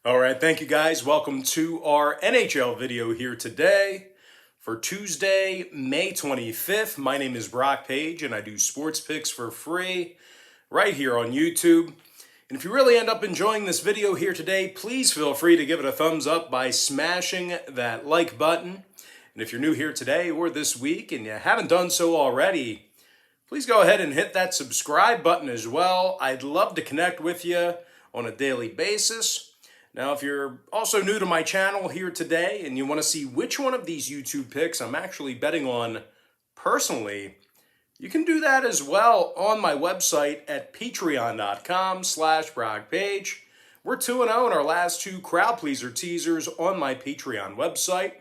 All right, thank you guys. Welcome to our NHL video here today for Tuesday, May 25th. My name is Brock Page and I do sports picks for free right here on YouTube. And if you really end up enjoying this video here today, please feel free to give it a thumbs up by smashing that like button. And if you're new here today or this week and you haven't done so already, please go ahead and hit that subscribe button as well. I'd love to connect with you on a daily basis. Now, if you're also new to my channel here today and you want to see which one of these YouTube picks I'm actually betting on personally, you can do that as well on my website at patreon.com/BrockPage. We're 2-0 in our last two crowd pleaser teasers on my Patreon website.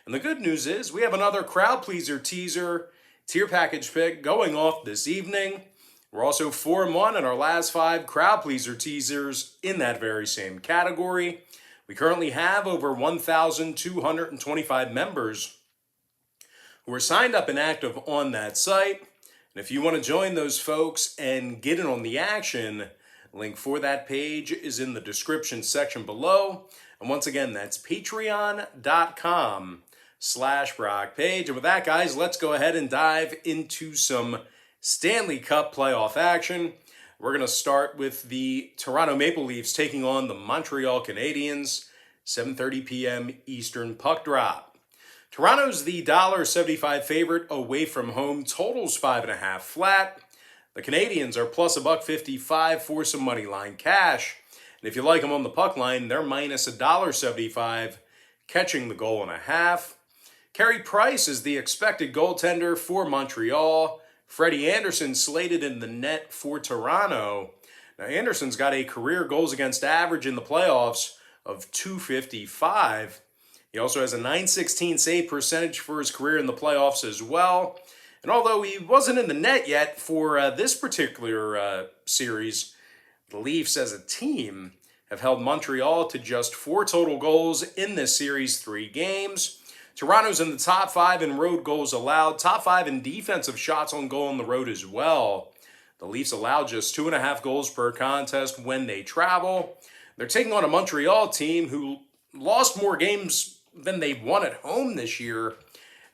And the good news is we have another crowd pleaser teaser tier package pick going off this evening. We're also 4-1 in our last 5 crowd pleaser teasers in that very same category. We currently have over 1,225 members who are signed up and active on that site. And if you want to join those folks and get in on the action, link for that page is in the description section below. And once again, that's patreon.com/BrockPage. And with that, guys, let's go ahead and dive into some Stanley Cup playoff action. We're going to start with the Toronto Maple Leafs taking on the Montreal Canadiens, 7:30 p.m. Eastern puck drop. Toronto's the $1.75 favorite away from home, totals 5.5 flat. The Canadiens are plus $1.55 for some money line cash. And if you like them on the puck line, they're minus $1.75, catching the goal and a half. Carey Price is the expected goaltender for Montreal. Freddie Anderson slated in the net for Toronto. Now, Anderson's got a career goals against average in the playoffs of .255. He also has a .916 save percentage for his career in the playoffs as well. And although he wasn't in the net yet for this particular series, the Leafs as a team have held Montreal to just 4 total goals in this series, 3 games. Toronto's in the top 5 in road goals allowed, top 5 in defensive shots on goal on the road as well. The Leafs allow just 2.5 goals per contest when they travel. They're taking on a Montreal team who lost more games than they've won at home this year.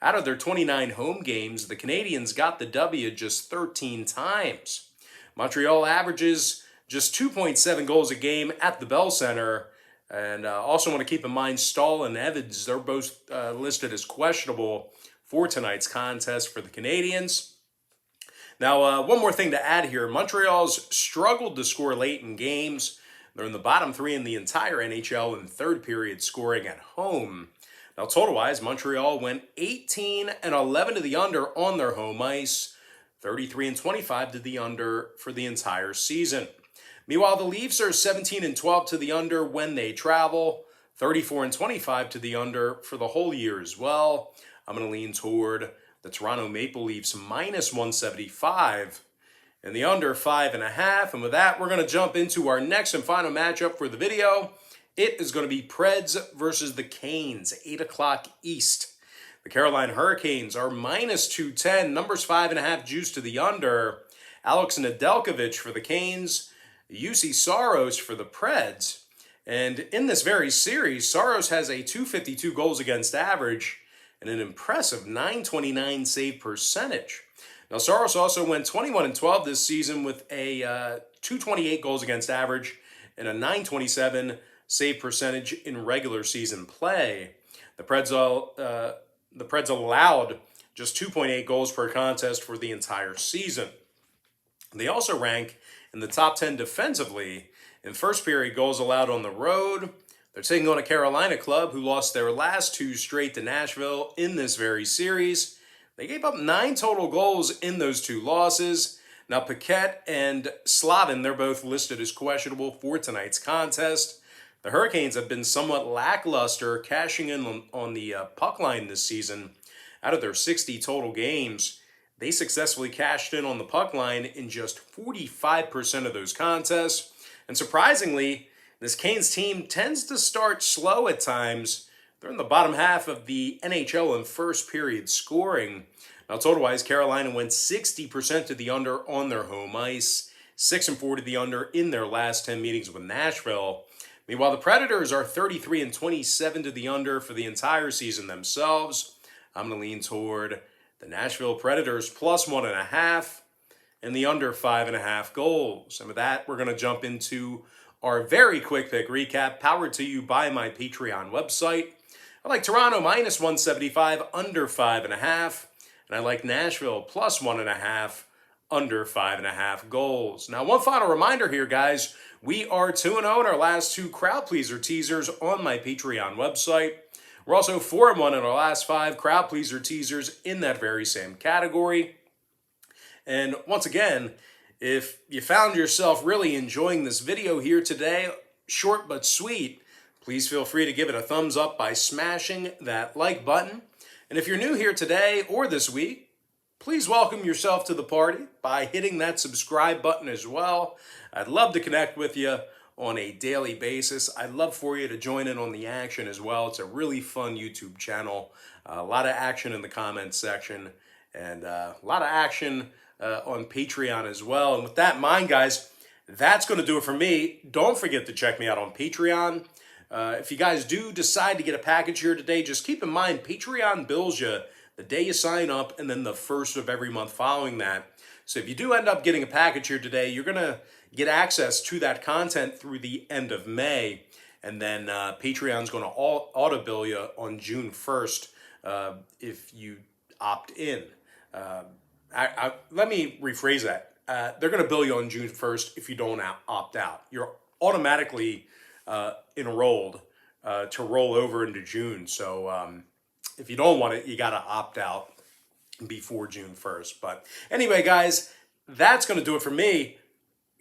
Out of their 29 home games, the Canadiens got the W just 13 times. Montreal averages just 2.7 goals a game at the Bell Center. And also want to keep in mind Stahl and Evans, they're both listed as questionable for tonight's contest for the Canadiens. Now, one more thing to add here. Montreal's struggled to score late in games. They're in the bottom 3 in the entire NHL in third period scoring at home. Now, total-wise, Montreal went 18-11 to the under on their home ice, 33-25 to the under for the entire season. Meanwhile, the Leafs are 17-12 to the under when they travel, 34-25 to the under for the whole year as well. I'm going to lean toward the Toronto Maple Leafs minus 175 and the under 5.5. And with that, we're going to jump into our next and final matchup for the video. It is going to be Preds versus the Canes, 8 o'clock East. The Carolina Hurricanes are minus 210, numbers 5.5 juice to the under. Alex Nedeljkovic for the Canes, UC Saros for the Preds. And in this very series, Saros has a .252 goals against average and an impressive .929 save percentage. Now, Saros also went 21-12 this season with a .228 goals against average and a .927 save percentage in regular season play. The Preds allowed just 2.8 goals per contest for the entire season. They also rank in the top 10 defensively in first period goals allowed on the road. They're taking on a Carolina club who lost their last 2 straight to Nashville in this very series. They gave up 9 total goals in those 2 losses. Now, Paquette and Slavin, they're both listed as questionable for tonight's contest. The Hurricanes have been somewhat lackluster, cashing in on the puck line this season. Out of their 60 total games, they successfully cashed in on the puck line in just 45% of those contests. And surprisingly, this Canes team tends to start slow at times. They're in the bottom half of the NHL in first period scoring. Now, total-wise, Carolina went 60% to the under on their home ice, 6-4 to the under in their last 10 meetings with Nashville. Meanwhile, the Predators are 33-27 to the under for the entire season themselves. I'm going to lean toward the Nashville Predators plus 1.5 and the under 5.5 goals. And with that, we're going to jump into our very quick pick recap, powered to you by my Patreon website. I like Toronto minus 175, under 5.5. And I like Nashville plus 1.5, under 5.5 goals. Now, one final reminder here, guys. We are 2-0 in our last 2 crowd pleaser teasers on my Patreon website. We're also 4-1 in our last 5 crowd pleaser teasers in that very same category. And once again, if you found yourself really enjoying this video here today, short but sweet, please feel free to give it a thumbs up by smashing that like button. And if you're new here today or this week, please welcome yourself to the party by hitting that subscribe button as well. I'd love to connect with you on a daily basis. I'd love for you to join in on the action as well. It's a really fun YouTube channel. A lot of action in the comments section and a lot of action on Patreon as well. And with that in mind, guys, that's going to do it for me. Don't forget to check me out on Patreon. If you guys do decide to get a package here today, just keep in mind Patreon bills you the day you sign up, and then the first of every month following that. So if you do end up getting a package here today, you're going to get access to that content through the end of May. And then Patreon's going to auto bill you on June 1st if you opt in. Let me rephrase that. They're going to bill you on June 1st if you don't opt out. You're automatically enrolled to roll over into June. So if you don't want it, you got to opt out before June 1st. But anyway, guys, that's going to do it for me.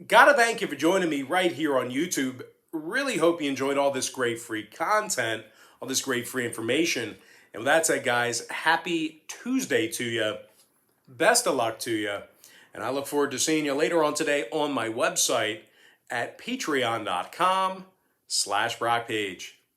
Got to thank you for joining me right here on YouTube. Really hope you enjoyed all this great free content, all this great free information. And with that said, guys, happy Tuesday to you. Best of luck to you. And I look forward to seeing you later on today on my website at patreon.com/BrockPage.